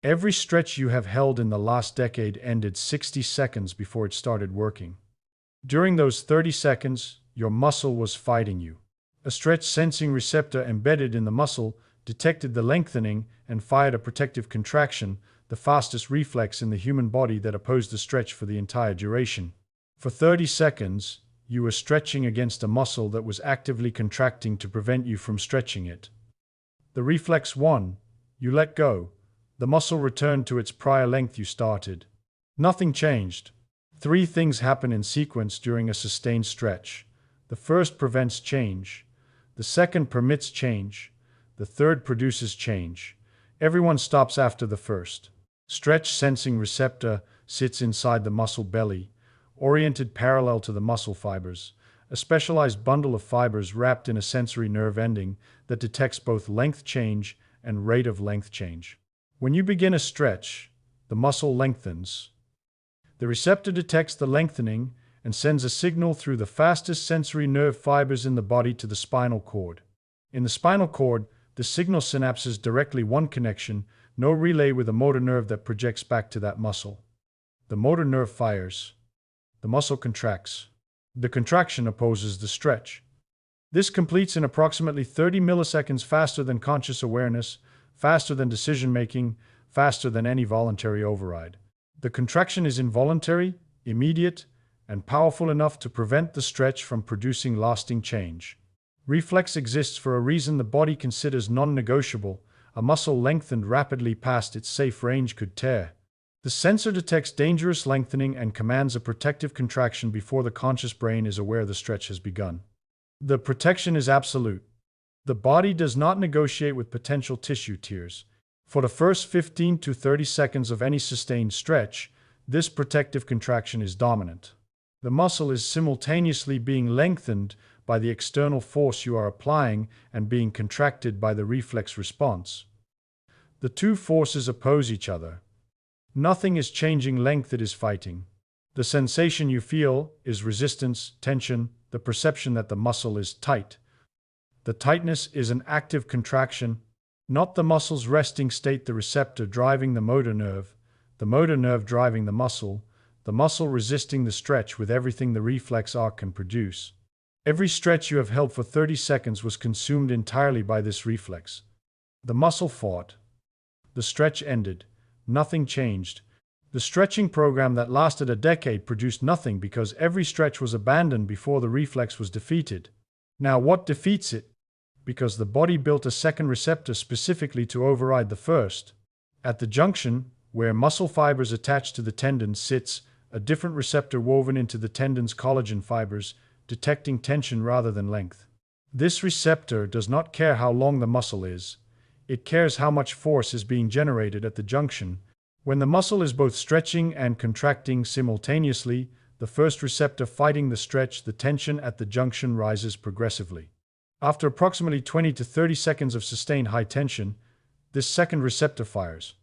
Every stretch you have held in the last decade ended 60 seconds before it started working. During those 30 seconds, your muscle was fighting you. A stretch sensing receptor embedded in the muscle detected the lengthening and fired a protective contraction, the fastest reflex in the human body that opposed the stretch for the entire duration. For 30 seconds, you were stretching against a muscle that was actively contracting to prevent you from stretching it. The reflex won. You let go. The muscle returned to its prior length you started. Nothing changed. Three things happen in sequence during a sustained stretch. The first prevents change. The second permits change. The third produces change. Everyone stops after the first. Stretch sensing receptor sits inside the muscle belly, oriented parallel to the muscle fibers, a specialized bundle of fibers wrapped in a sensory nerve ending that detects both length change and rate of length change. When you begin a stretch, the muscle lengthens. The receptor detects the lengthening and sends a signal through the fastest sensory nerve fibers in the body to the spinal cord. In the spinal cord, the signal synapses directly one connection, no relay with a motor nerve that projects back to that muscle. The motor nerve fires. The muscle contracts. The contraction opposes the stretch. This completes in approximately 30 milliseconds faster than conscious awareness, faster than decision-making, faster than any voluntary override. The contraction is involuntary, immediate, and powerful enough to prevent the stretch from producing lasting change. Reflex exists for a reason the body considers non-negotiable. A muscle lengthened rapidly past its safe range could tear. The sensor detects dangerous lengthening and commands a protective contraction before the conscious brain is aware the stretch has begun. The protection is absolute. The body does not negotiate with potential tissue tears. For the first 15 to 30 seconds of any sustained stretch, this protective contraction is dominant. The muscle is simultaneously being lengthened by the external force you are applying and being contracted by the reflex response. The two forces oppose each other. Nothing is changing length, it is fighting. The sensation you feel is resistance, tension, the perception that the muscle is tight. The tightness is an active contraction, not the muscle's resting state, the receptor driving the motor nerve driving the muscle resisting the stretch with everything the reflex arc can produce. Every stretch you have held for 30 seconds was consumed entirely by this reflex. The muscle fought. The stretch ended. Nothing changed. The stretching program that lasted a decade produced nothing because every stretch was abandoned before the reflex was defeated. Now what defeats it? Because the body built a second receptor specifically to override the first. At the junction, where muscle fibers attached to the tendon sits, a different receptor woven into the tendon's collagen fibers, detecting tension rather than length. This receptor does not care how long the muscle is. It cares how much force is being generated at the junction. When the muscle is both stretching and contracting simultaneously, the first receptor fighting the stretch, the tension at the junction rises progressively. After approximately 20 to 30 seconds of sustained high tension, this second receptor fires.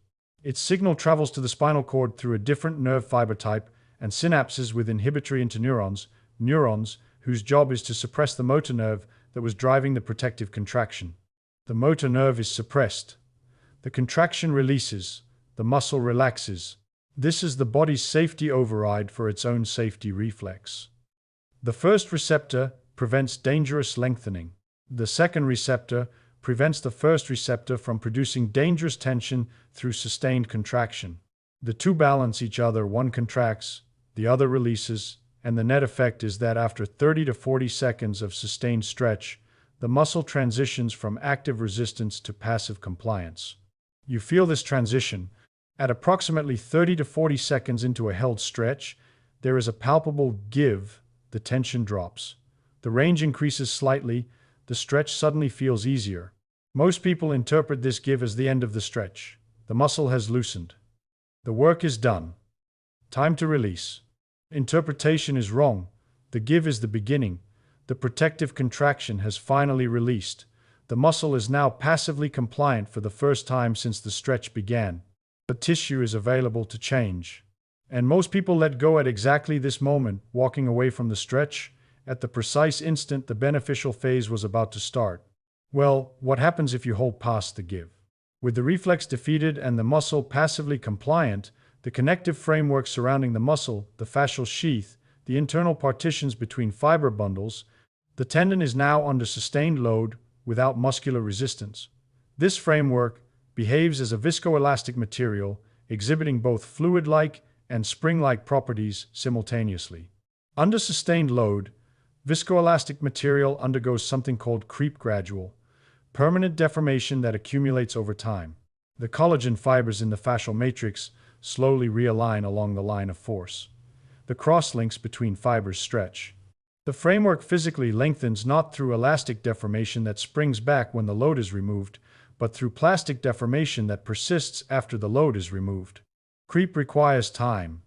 Its signal travels to the spinal cord through a different nerve fiber type and synapses with inhibitory interneurons, neurons whose job is to suppress the motor nerve that was driving the protective contraction. The motor nerve is suppressed. The contraction releases. The muscle relaxes. This is the body's safety override for its own safety reflex. The first receptor prevents dangerous lengthening. The second receptor prevents the first receptor from producing dangerous tension through sustained contraction. The two balance each other, one contracts, the other releases, and the net effect is that after 30 to 40 seconds of sustained stretch, the muscle transitions from active resistance to passive compliance. You feel this transition. At approximately 30 to 40 seconds into a held stretch, there is a palpable give, the tension drops. The range increases slightly, the stretch suddenly feels easier. Most people interpret this give as the end of the stretch. The muscle has loosened. The work is done. Time to release. Interpretation is wrong. The give is the beginning. The protective contraction has finally released. The muscle is now passively compliant for the first time since the stretch began. The tissue is available to change. And most people let go at exactly this moment, walking away from the stretch, at the precise instant the beneficial phase was about to start. Well, what happens if you hold past the give? With the reflex defeated and the muscle passively compliant, the connective framework surrounding the muscle, the fascial sheath, the internal partitions between fiber bundles, the tendon is now under sustained load without muscular resistance. This framework behaves as a viscoelastic material, exhibiting both fluid-like and spring-like properties simultaneously. Under sustained load, viscoelastic material undergoes something called creep gradual, permanent deformation that accumulates over time. The collagen fibers in the fascial matrix slowly realign along the line of force. The crosslinks between fibers stretch. The framework physically lengthens not through elastic deformation that springs back when the load is removed, but through plastic deformation that persists after the load is removed. Creep requires time.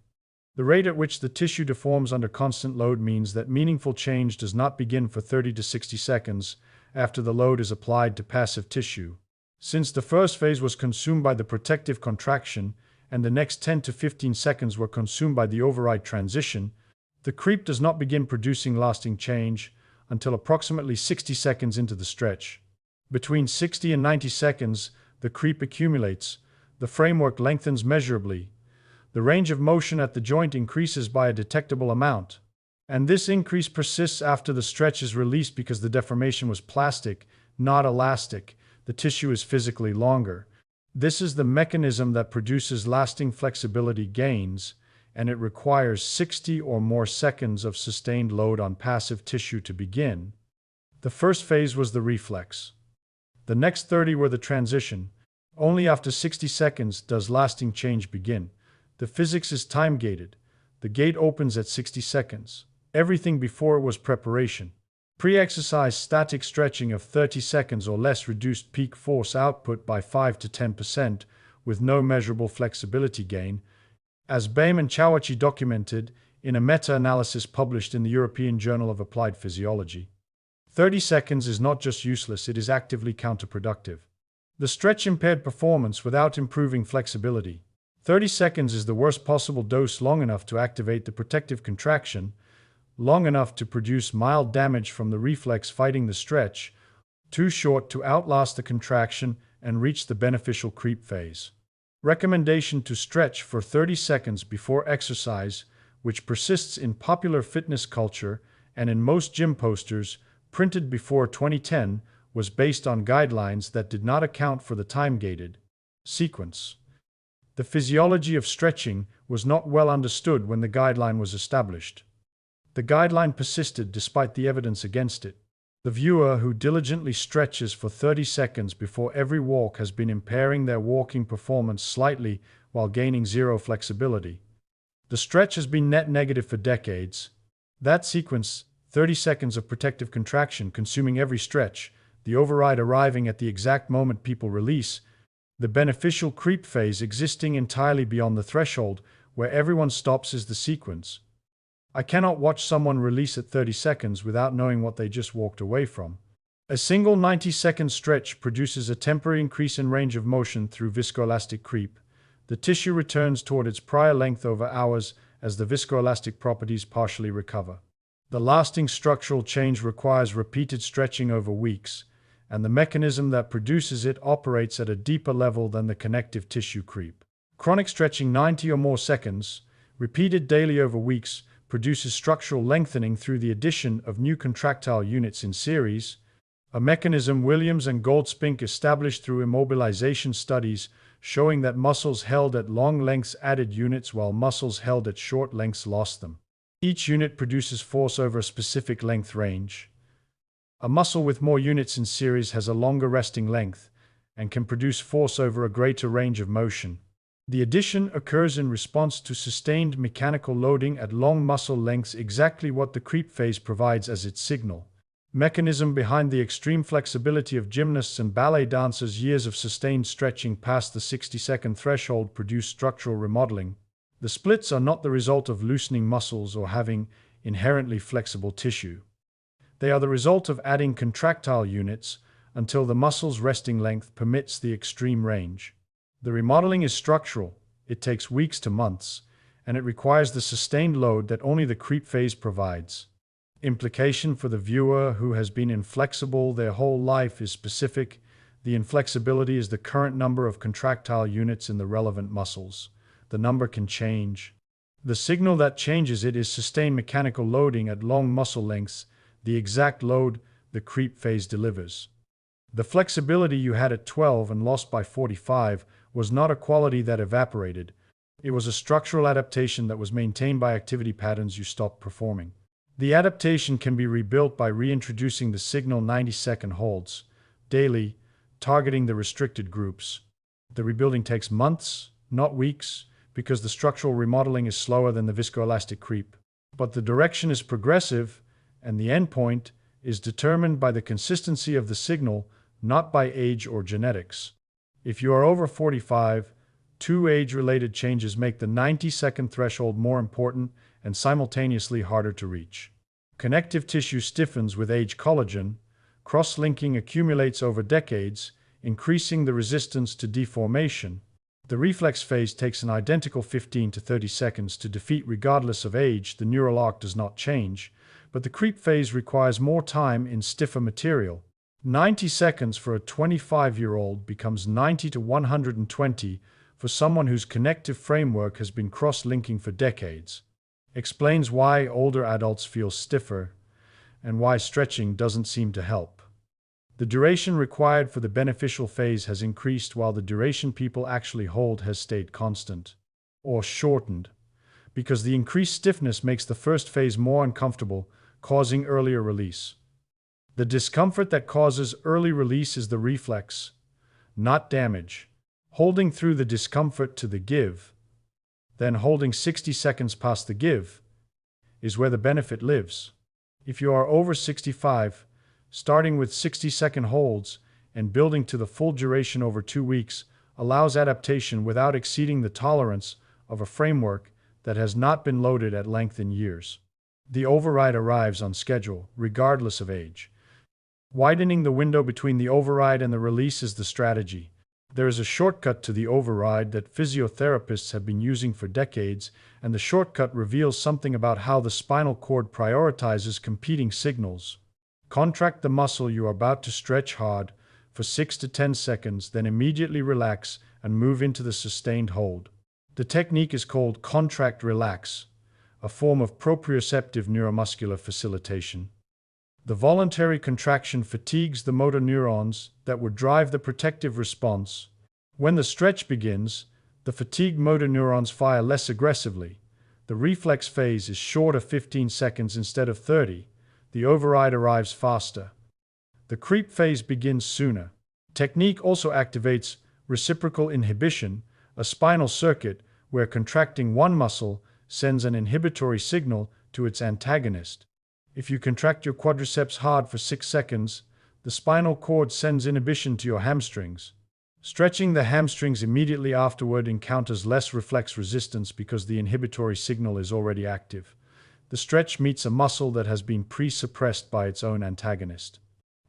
The rate at which the tissue deforms under constant load means that meaningful change does not begin for 30 to 60 seconds after the load is applied to passive tissue. Since the first phase was consumed by the protective contraction and the next 10 to 15 seconds were consumed by the override transition, the creep does not begin producing lasting change until approximately 60 seconds into the stretch. Between 60 and 90 seconds, the creep accumulates, the framework lengthens measurably, the range of motion at the joint increases by a detectable amount, and this increase persists after the stretch is released because the deformation was plastic, not elastic. The tissue is physically longer. This is the mechanism that produces lasting flexibility gains, and it requires 60 or more seconds of sustained load on passive tissue to begin. The first phase was the reflex. The next 30 were the transition. Only after 60 seconds does lasting change begin. The physics is time-gated. The gate opens at 60 seconds. Everything before it was preparation. Pre-exercise static stretching of 30 seconds or less reduced peak force output by 5 to 10% with no measurable flexibility gain, as Baim and Chawachi documented in a meta-analysis published in the European Journal of Applied Physiology. 30 seconds is not just useless, it is actively counterproductive. The stretch impaired performance without improving flexibility. 30 seconds is the worst possible dose, long enough to activate the protective contraction, long enough to produce mild damage from the reflex fighting the stretch, too short to outlast the contraction and reach the beneficial creep phase. Recommendation to stretch for 30 seconds before exercise, which persists in popular fitness culture and in most gym posters printed before 2010, was based on guidelines that did not account for the time-gated sequence. The physiology of stretching was not well understood when the guideline was established. The guideline persisted despite the evidence against it. The viewer who diligently stretches for 30 seconds before every walk has been impairing their walking performance slightly while gaining zero flexibility. The stretch has been net negative for decades. That sequence, 30 seconds of protective contraction consuming every stretch, the override arriving at the exact moment people release, the beneficial creep phase existing entirely beyond the threshold where everyone stops is the sequence. I cannot watch someone release at 30 seconds without knowing what they just walked away from. A single 90-second stretch produces a temporary increase in range of motion through viscoelastic creep. The tissue returns toward its prior length over hours as the viscoelastic properties partially recover. The lasting structural change requires repeated stretching over weeks, and the mechanism that produces it operates at a deeper level than the connective tissue creep. Chronic stretching 90 or more seconds, repeated daily over weeks, produces structural lengthening through the addition of new contractile units in series, a mechanism Williams and Goldspink established through immobilization studies showing that muscles held at long lengths added units while muscles held at short lengths lost them. Each unit produces force over a specific length range. A muscle with more units in series has a longer resting length and can produce force over a greater range of motion. The addition occurs in response to sustained mechanical loading at long muscle lengths, exactly what the creep phase provides as its signal. Mechanism behind the extreme flexibility of gymnasts and ballet dancers. Years of sustained stretching past the 60-second threshold produce structural remodeling. The splits are not the result of loosening muscles or having inherently flexible tissue. They are the result of adding contractile units until the muscle's resting length permits the extreme range. The remodeling is structural, it takes weeks to months, and it requires the sustained load that only the creep phase provides. Implication for the viewer who has been inflexible their whole life is specific. The inflexibility is the current number of contractile units in the relevant muscles. The number can change. The signal that changes it is sustained mechanical loading at long muscle lengths, the exact load the creep phase delivers. The flexibility you had at 12 and lost by 45 was not a quality that evaporated. It was a structural adaptation that was maintained by activity patterns you stopped performing. The adaptation can be rebuilt by reintroducing the signal 90-second holds daily, targeting the restricted groups. The rebuilding takes months, not weeks, because the structural remodeling is slower than the viscoelastic creep. But the direction is progressive, and the endpoint is determined by the consistency of the signal, not by age or genetics. If you are over 45, two age-related changes make the 90-second threshold more important and simultaneously harder to reach. Connective tissue stiffens with age. Collagen cross-linking accumulates over decades, increasing the resistance to deformation. The reflex phase takes an identical 15 to 30 seconds to defeat regardless of age. The neural arc does not change, but the creep phase requires more time in stiffer material. 90 seconds for a 25-year-old becomes 90 to 120 for someone whose connective framework has been cross-linking for decades. Explains why older adults feel stiffer and why stretching doesn't seem to help. The duration required for the beneficial phase has increased while the duration people actually hold has stayed constant, or shortened, because the increased stiffness makes the first phase more uncomfortable, causing earlier release. The discomfort that causes early release is the reflex, not damage. Holding through the discomfort to the give, then holding 60 seconds past the give, is where the benefit lives. If you are over 65, starting with 60-second holds and building to the full duration over 2 weeks allows adaptation without exceeding the tolerance of a framework that has not been loaded at length in years. The override arrives on schedule, regardless of age. Widening the window between the override and the release is the strategy. There is a shortcut to the override that physiotherapists have been using for decades, and the shortcut reveals something about how the spinal cord prioritizes competing signals. Contract the muscle you are about to stretch hard for 6 to 10 seconds, then immediately relax and move into the sustained hold. The technique is called contract-relax, a form of proprioceptive neuromuscular facilitation. The voluntary contraction fatigues the motor neurons that would drive the protective response. When the stretch begins, the fatigued motor neurons fire less aggressively. The reflex phase is shorter, 15 seconds instead of 30. The override arrives faster. The creep phase begins sooner. Technique also activates reciprocal inhibition, a spinal circuit where contracting one muscle sends an inhibitory signal to its antagonist. If you contract your quadriceps hard for 6 seconds, the spinal cord sends inhibition to your hamstrings. Stretching the hamstrings immediately afterward encounters less reflex resistance because the inhibitory signal is already active. The stretch meets a muscle that has been pre-suppressed by its own antagonist.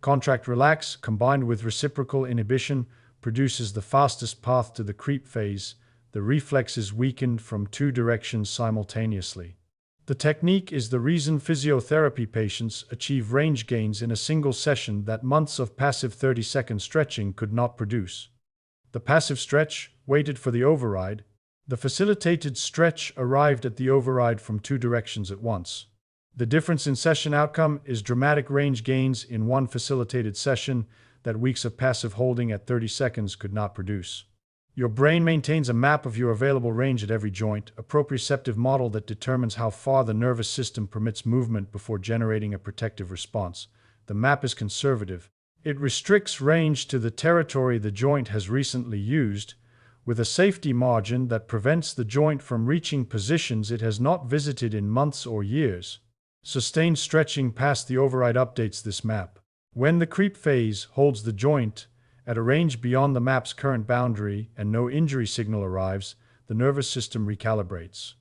Contract-relax, combined with reciprocal inhibition, produces the fastest path to the creep phase. The reflex is weakened from 2 directions simultaneously. The technique is the reason physiotherapy patients achieve range gains in a single session that months of passive 30-second stretching could not produce. The passive stretch waited for the override. The facilitated stretch arrived at the override from 2 directions at once. The difference in session outcome is dramatic range gains in one facilitated session that weeks of passive holding at 30 seconds could not produce. Your brain maintains a map of your available range at every joint, a proprioceptive model that determines how far the nervous system permits movement before generating a protective response. The map is conservative. It restricts range to the territory the joint has recently used, with a safety margin that prevents the joint from reaching positions it has not visited in months or years. Sustained stretching past the override updates this map. When the creep phase holds the joint at a range beyond the map's current boundary and no injury signal arrives, the nervous system recalibrates.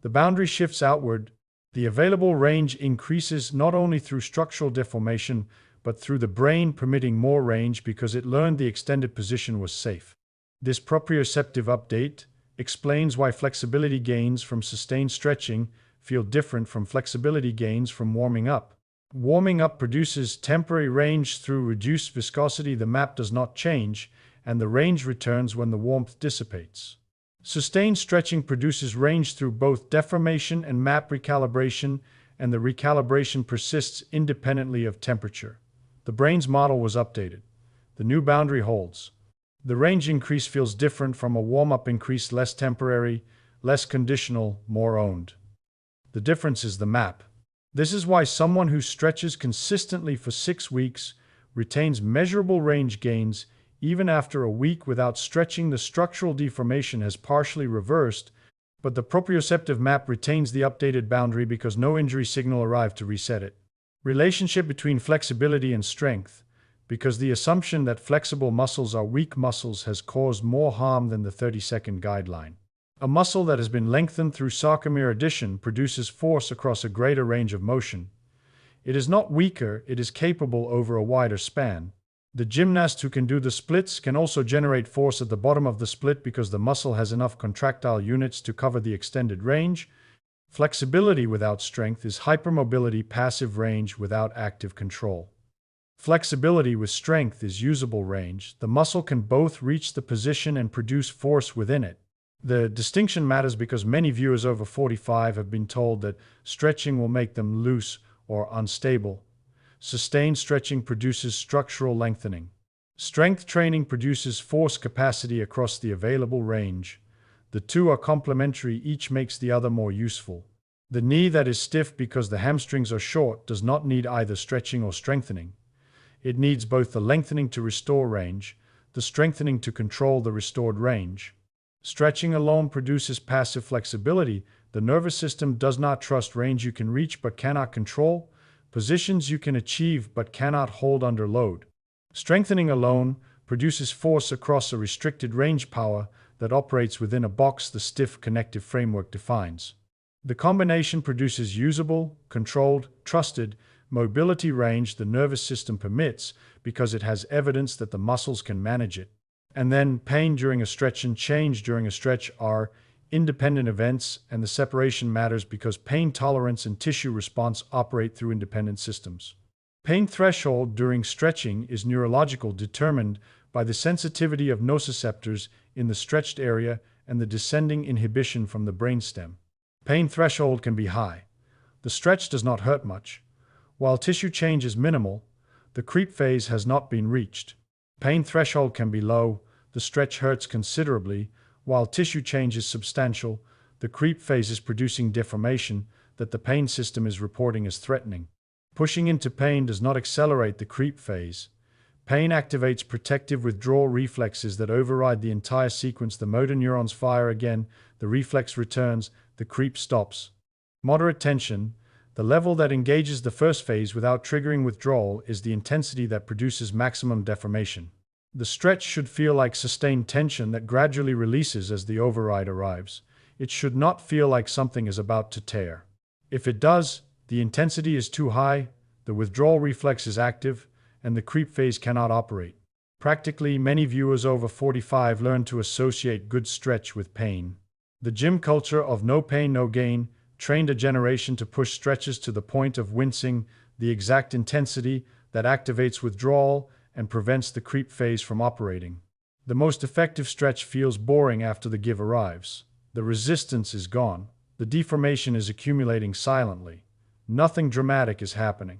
The boundary shifts outward. The available range increases not only through structural deformation, but through the brain permitting more range because it learned the extended position was safe. This proprioceptive update explains why flexibility gains from sustained stretching feel different from flexibility gains from warming up. Warming up produces temporary range through reduced viscosity. The map does not change, and the range returns when the warmth dissipates. Sustained stretching produces range through both deformation and map recalibration, and the recalibration persists independently of temperature. The brain's model was updated. The new boundary holds. The range increase feels different from a warm-up increase, less temporary, less conditional, more owned. The difference is the map. This is why someone who stretches consistently for 6 weeks retains measurable range gains even after a week without stretching. The structural deformation has partially reversed, but the proprioceptive map retains the updated boundary because no injury signal arrived to reset it. Relationship between flexibility and strength. Because the assumption that flexible muscles are weak muscles has caused more harm than the 30-second guideline. A muscle that has been lengthened through sarcomere addition produces force across a greater range of motion. It is not weaker, it is capable over a wider span. The gymnast who can do the splits can also generate force at the bottom of the split because the muscle has enough contractile units to cover the extended range. Flexibility without strength is hypermobility, passive range without active control. Flexibility with strength is usable range. The muscle can both reach the position and produce force within it. The distinction matters because many viewers over 45 have been told that stretching will make them loose or unstable. Sustained stretching produces structural lengthening. Strength training produces force capacity across the available range. The two are complementary, each makes the other more useful. The knee that is stiff because the hamstrings are short does not need either stretching or strengthening. It needs both the lengthening to restore range, the strengthening to control the restored range. Stretching alone produces passive flexibility. The nervous system does not trust range you can reach but cannot control, positions you can achieve but cannot hold under load. Strengthening alone produces force across a restricted range, power that operates within a box the stiff connective framework defines. The combination produces usable, controlled, trusted mobility range the nervous system permits because it has evidence that the muscles can manage it. And then pain during a stretch and change during a stretch are independent events, and the separation matters because pain tolerance and tissue response operate through independent systems. Pain threshold during stretching is neurological, determined by the sensitivity of nociceptors in the stretched area and the descending inhibition from the brainstem. Pain threshold can be high. The stretch does not hurt much. While tissue change is minimal, the creep phase has not been reached. Pain threshold can be low. The stretch hurts considerably. While tissue change is substantial, the creep phase is producing deformation that the pain system is reporting as threatening. Pushing into pain does not accelerate the creep phase. Pain activates protective withdrawal reflexes that override the entire sequence. The motor neurons fire again, the reflex returns, the creep stops. Moderate tension, the level that engages the first phase without triggering withdrawal, is the intensity that produces maximum deformation. The stretch should feel like sustained tension that gradually releases as the override arrives. It should not feel like something is about to tear. If it does, the intensity is too high, the withdrawal reflex is active, and the creep phase cannot operate. Practically, many viewers over 45 learn to associate good stretch with pain. The gym culture of no pain, no gain trained a generation to push stretches to the point of wincing, the exact intensity that activates withdrawal and prevents the creep phase from operating. The most effective stretch feels boring after the give arrives. The resistance is gone. The deformation is accumulating silently. Nothing dramatic is happening.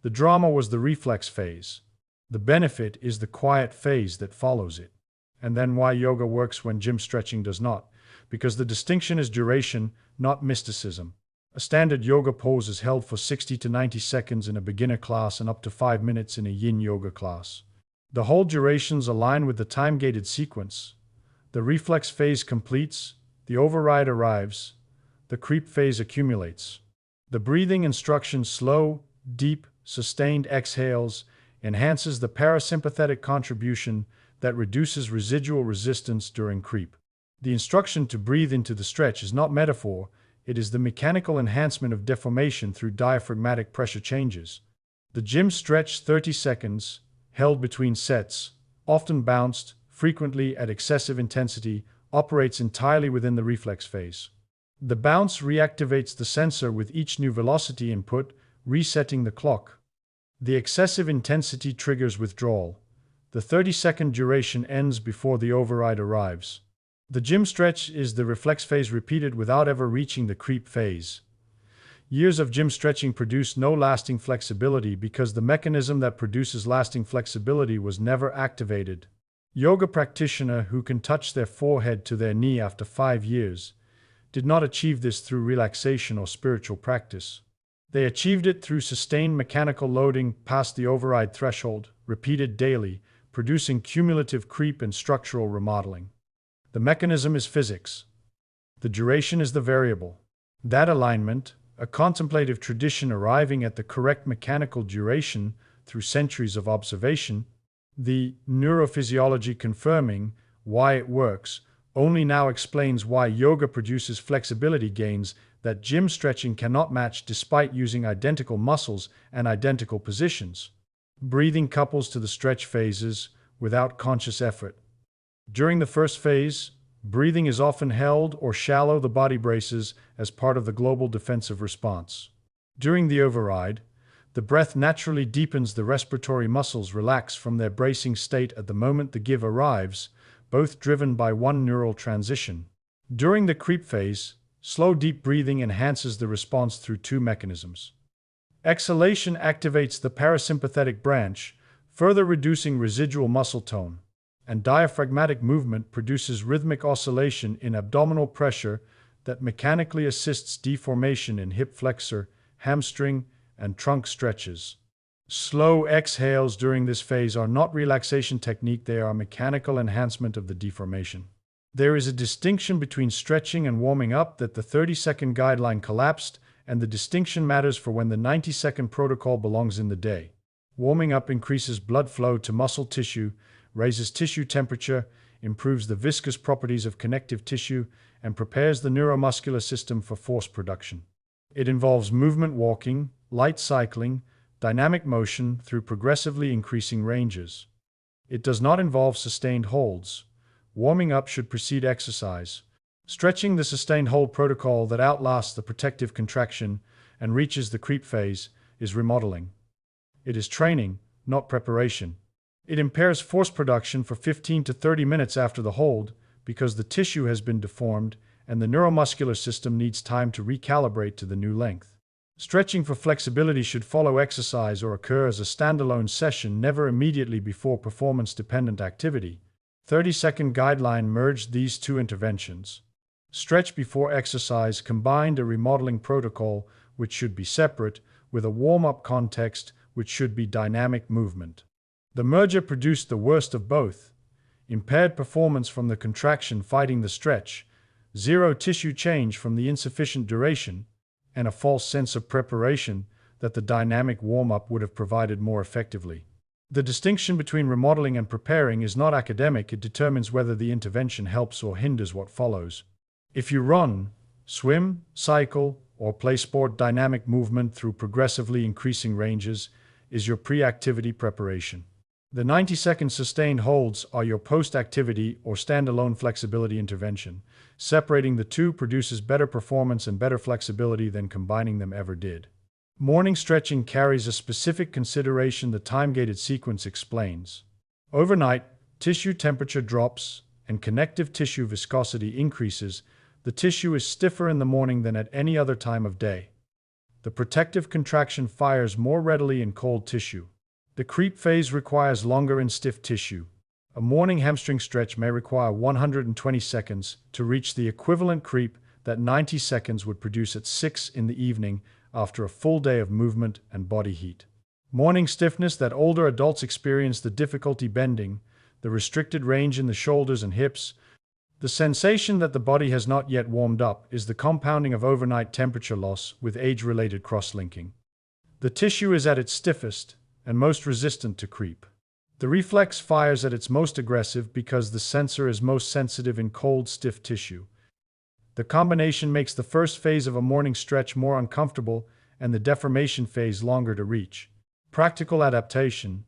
The drama was the reflex phase. The benefit is the quiet phase that follows it. And then why yoga works when gym stretching does not. Because the distinction is duration, not mysticism. A standard yoga pose is held for 60 to 90 seconds in a beginner class and up to 5 minutes in a yin yoga class. The whole durations align with the time-gated sequence. The reflex phase completes, the override arrives, the creep phase accumulates. The breathing instruction, slow, deep, sustained exhales, enhances the parasympathetic contribution that reduces residual resistance during creep. The instruction to breathe into the stretch is not metaphor, it is the mechanical enhancement of deformation through diaphragmatic pressure changes. The gym stretch 30 seconds, held between sets, often bounced, frequently at excessive intensity, operates entirely within the reflex phase. The bounce reactivates the sensor with each new velocity input, resetting the clock. The excessive intensity triggers withdrawal. The 30-second duration ends before the override arrives. The gym stretch is the reflex phase repeated without ever reaching the creep phase. Years of gym stretching produce no lasting flexibility because the mechanism that produces lasting flexibility was never activated. Yoga practitioner who can touch their forehead to their knee after 5 years did not achieve this through relaxation or spiritual practice. They achieved it through sustained mechanical loading past the override threshold, repeated daily, producing cumulative creep and structural remodeling. The mechanism is physics. The duration is the variable. That alignment, a contemplative tradition arriving at the correct mechanical duration through centuries of observation, the neurophysiology confirming why it works, only now explains why yoga produces flexibility gains that gym stretching cannot match despite using identical muscles and identical positions. Breathing couples to the stretch phases without conscious effort. During the first phase, breathing is often held or shallow the body braces as part of the global defensive response. During the override, the breath naturally deepens, the respiratory muscles relax from their bracing state at the moment the give arrives, both driven by one neural transition. During the creep phase, slow deep breathing enhances the response through two mechanisms. Exhalation activates the parasympathetic branch, further reducing residual muscle tone, and diaphragmatic movement produces rhythmic oscillation in abdominal pressure that mechanically assists deformation in hip flexor, hamstring, and trunk stretches. Slow exhales during this phase are not relaxation technique, they are mechanical enhancement of the deformation. There is a distinction between stretching and warming up that the 30-second guideline collapsed, and the distinction matters for when the 90-second protocol belongs in the day. Warming up increases blood flow to muscle tissue, raises tissue temperature, improves the viscous properties of connective tissue, and prepares the neuromuscular system for force production. It involves movement walking, light cycling, dynamic motion through progressively increasing ranges. It does not involve sustained holds. Warming up should precede exercise. Stretching, the sustained hold protocol that outlasts the protective contraction and reaches the creep phase, is remodeling. It is training, not preparation. It impairs force production for 15 to 30 minutes after the hold because the tissue has been deformed and the neuromuscular system needs time to recalibrate to the new length. Stretching for flexibility should follow exercise or occur as a standalone session, never immediately before performance-dependent activity. 30-second guideline merged these two interventions. Stretch before exercise combined a remodeling protocol, which should be separate, with a warm-up context, which should be dynamic movement. The merger produced the worst of both: impaired performance from the contraction fighting the stretch, zero tissue change from the insufficient duration, and a false sense of preparation that the dynamic warm-up would have provided more effectively. The distinction between remodeling and preparing is not academic, it determines whether the intervention helps or hinders what follows. If you run, swim, cycle, or play sport, dynamic movement through progressively increasing ranges is your pre-activity preparation. The 90-second sustained holds are your post-activity or standalone flexibility intervention. Separating the two produces better performance and better flexibility than combining them ever did. Morning stretching carries a specific consideration the time-gated sequence explains. Overnight, tissue temperature drops and connective tissue viscosity increases. The tissue is stiffer in the morning than at any other time of day. The protective contraction fires more readily in cold tissue. The creep phase requires longer in stiff tissue. A morning hamstring stretch may require 120 seconds to reach the equivalent creep that 90 seconds would produce at 6 in the evening after a full day of movement and body heat. Morning stiffness that older adults experience, the difficulty bending, the restricted range in the shoulders and hips, the sensation that the body has not yet warmed up, is the compounding of overnight temperature loss with age-related cross-linking. The tissue is at its stiffest and most resistant to creep. The reflex fires at its most aggressive because the sensor is most sensitive in cold, stiff tissue. The combination makes the first phase of a morning stretch more uncomfortable and the deformation phase longer to reach. Practical adaptation.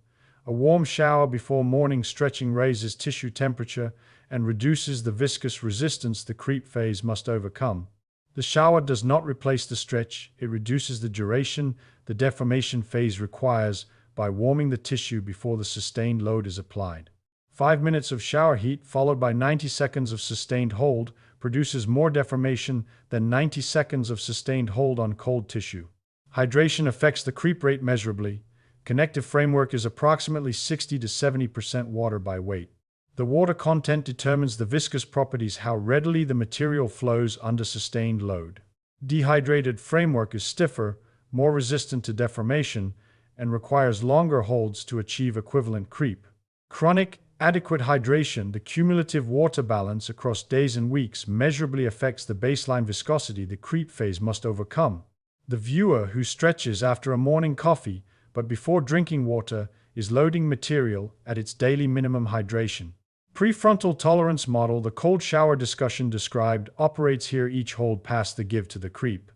A warm shower before morning stretching raises tissue temperature and reduces the viscous resistance the creep phase must overcome. The shower does not replace the stretch, it reduces the duration the deformation phase requires by warming the tissue before the sustained load is applied. 5 minutes of shower heat followed by 90 seconds of sustained hold produces more deformation than 90 seconds of sustained hold on cold tissue. Hydration affects the creep rate measurably. Connective framework is approximately 60 to 70% water by weight. The water content determines the viscous properties, how readily the material flows under sustained load. Dehydrated framework is stiffer, more resistant to deformation, and requires longer holds to achieve equivalent creep. Chronic, adequate hydration, the cumulative water balance across days and weeks, measurably affects the baseline viscosity the creep phase must overcome. The viewer who stretches after a morning coffee, but before drinking water, is loading material at its daily minimum hydration. Prefrontal tolerance model, the cold shower discussion described, operates here. Each hold past the give to the creep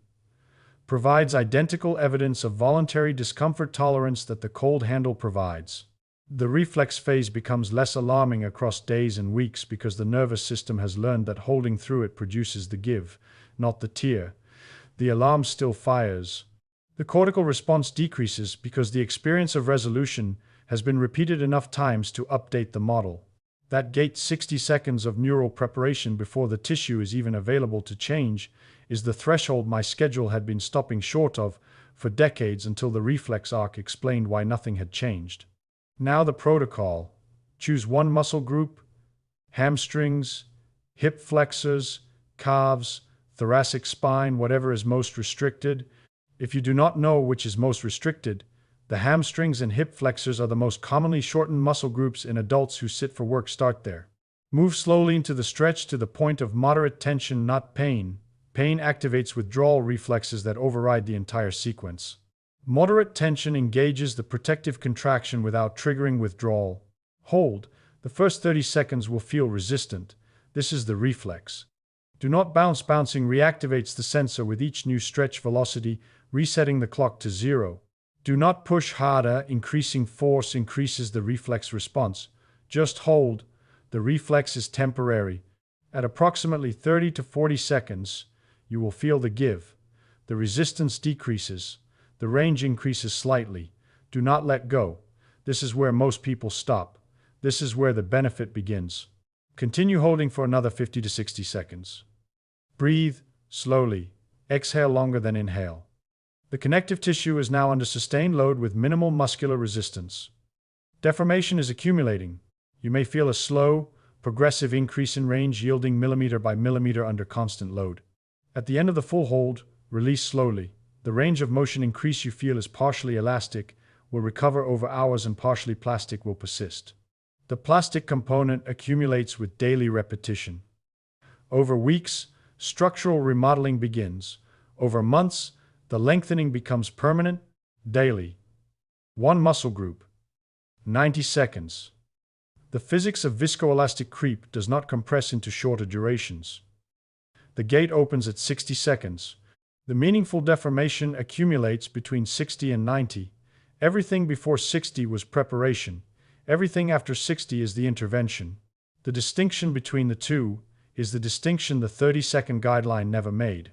provides identical evidence of voluntary discomfort tolerance that the cold handle provides. The reflex phase becomes less alarming across days and weeks because the nervous system has learned that holding through it produces the give, not the tear. The alarm still fires. The cortical response decreases because the experience of resolution has been repeated enough times to update the model. That gate 60 seconds of neural preparation before the tissue is even available to change is the threshold my schedule had been stopping short of for decades until the reflex arc explained why nothing had changed. Now the protocol. Choose one muscle group: hamstrings, hip flexors, calves, thoracic spine, whatever is most restricted. If you do not know which is most restricted, the hamstrings and hip flexors are the most commonly shortened muscle groups in adults who sit for work. Start there. Move slowly into the stretch to the point of moderate tension, not pain. Pain activates withdrawal reflexes that override the entire sequence. Moderate tension engages the protective contraction without triggering withdrawal. Hold. The first 30 seconds will feel resistant. This is the reflex. Do not bounce. Bouncing reactivates the sensor with each new stretch velocity, resetting the clock to 0. Do not push harder. Increasing force increases the reflex response. Just hold. The reflex is temporary. At approximately 30 to 40 seconds, you will feel the give. The resistance decreases. The range increases slightly. Do not let go. This is where most people stop. This is where the benefit begins. Continue holding for another 50 to 60 seconds. Breathe slowly. Exhale longer than inhale. The connective tissue is now under sustained load with minimal muscular resistance. Deformation is accumulating. You may feel a slow, progressive increase in range yielding millimeter by millimeter under constant load. At the end of the full hold, release slowly. The range of motion increase you feel is partially elastic, will recover over hours, and partially plastic will persist. The plastic component accumulates with daily repetition. Over weeks, structural remodeling begins. Over months, the lengthening becomes permanent. Daily. One muscle group. 90 seconds. The physics of viscoelastic creep does not compress into shorter durations. The gate opens at 60 seconds. The meaningful deformation accumulates between 60 and 90. Everything before 60 was preparation. Everything after 60 is the intervention. The distinction between the two is the distinction the 30-second guideline never made.